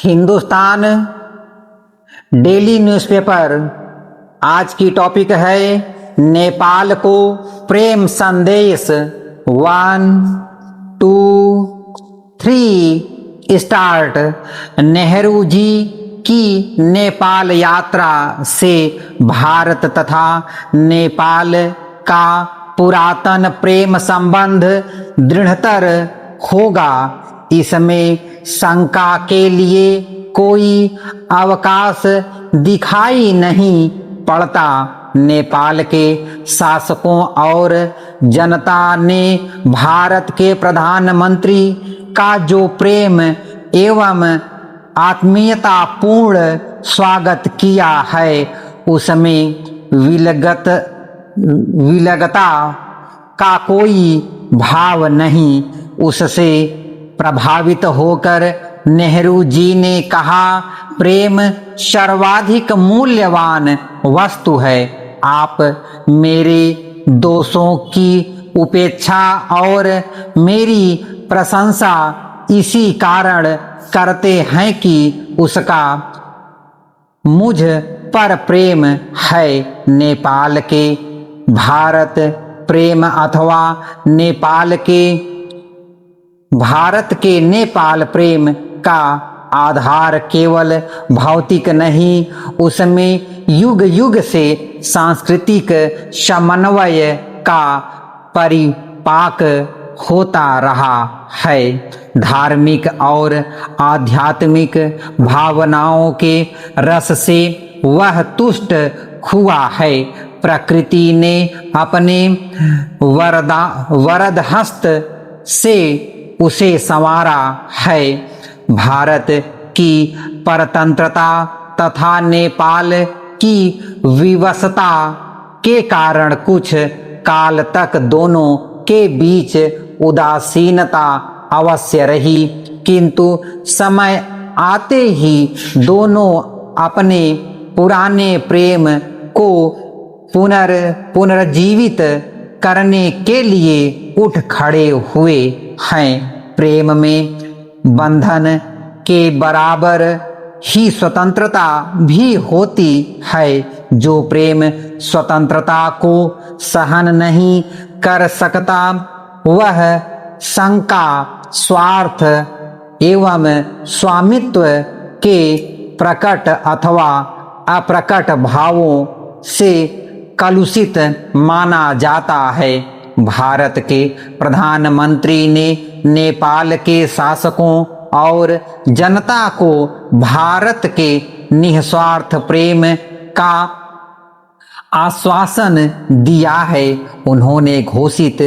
Hindustan daily newspaper आज की topic है नेपाल को प्रेम संदेश। 1, 2, 3 स्टार्ट। नेहरू जी की नेपाल यात्रा से भारत तथा नेपाल का पुरातन प्रेम संबंध दृढ़तर होगा, इसमें शंका के लिए कोई अवकाश दिखाई नहीं पड़ता। नेपाल के शासकों और जनता ने भारत के प्रधानमंत्री का जो प्रेम एवं आत्मीयतापूर्ण स्वागत किया है, उसमें विलगता का कोई भाव नहीं। उससे प्रभावित होकर नेहरू जी ने कहा, प्रेम सर्वाधिक मूल्यवान वस्तु है। आप मेरे दोषों की उपेक्षा और मेरी प्रशंसा इसी कारण करते हैं कि उसका मुझ पर प्रेम है। नेपाल के भारत प्रेम अथवा भारत के नेपाल प्रेम का आधार केवल भौतिक नहीं, उसमें युग युग से सांस्कृतिक समन्वय का परिपाक होता रहा है। धार्मिक और आध्यात्मिक भावनाओं के रस से वह तुष्ट हुआ है। प्रकृति ने अपने वरद हस्त से उसे संवारा है। भारत की परतंत्रता तथा नेपाल की विवशता के कारण कुछ काल तक दोनों के बीच उदासीनता अवश्य रही, किंतु समय आते ही दोनों अपने पुराने प्रेम को पुनर्जीवित करने के लिए उठ खड़े हुए हैं। प्रेम में बंधन के बराबर ही स्वतंत्रता भी होती है। जो प्रेम स्वतंत्रता को सहन नहीं कर सकता, वह शंका, स्वार्थ एवं स्वामित्व के प्रकट अथवा अप्रकट भावों से कलुषित माना जाता है। भारत के प्रधानमंत्री ने नेपाल के शासकों और जनता को भारत के निस्वार्थ प्रेम का आश्वासन दिया है। उन्होंने घोषित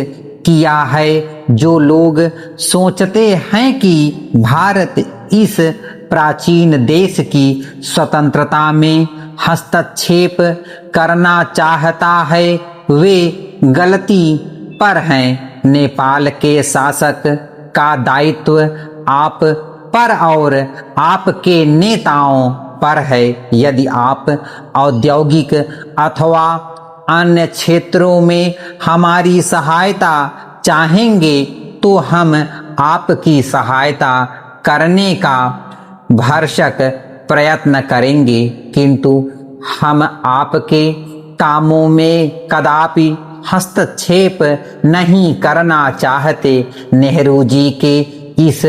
किया है, जो लोग सोचते हैं कि भारत इस प्राचीन देश की स्वतंत्रता में हस्तक्षेप करना चाहता है, वे गलती पर हैं। नेपाल के शासक का दायित्व आप पर और आपके नेताओं पर है। यदि आप औद्योगिक अथवा अन्य क्षेत्रों में हमारी सहायता चाहेंगे, तो हम आपकी सहायता करने का भरसक प्रयत्न करेंगे, किंतु हम आपके कामों में कदापि हस्तक्षेप नहीं करना चाहते। नेहरू जी के इस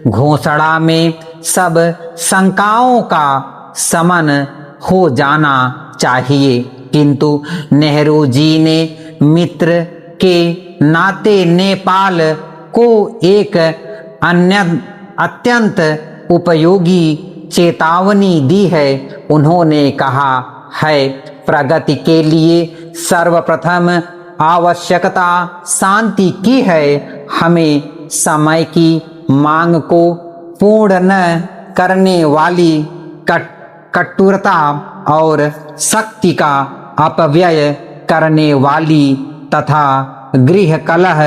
घोषणा में सब शंकाओं का शमन हो जाना चाहिए, किंतु नेहरू जी ने मित्र के नाते नेपाल को एक अत्यंत उपयोगी चेतावनी दी है। उन्होंने कहा है, प्रगति के लिए सर्वप्रथम आवश्यकता शांति की है। हमें समय की मांग को पूर्ण न करने वाली कठोरता और शक्ति का अपव्यय करने वाली तथा गृह कलह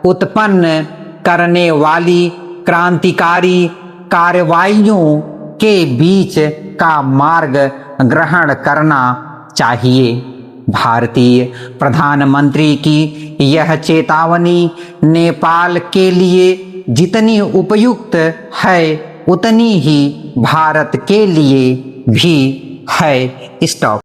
उत्पन्न करने वाली क्रांतिकारी कार्रवाइयों के बीच का मार्ग ग्रहण करना चाहिए। भारतीय प्रधानमंत्री की यह चेतावनी नेपाल के लिए जितनी उपयुक्त है, उतनी ही भारत के लिए भी है। स्टॉप।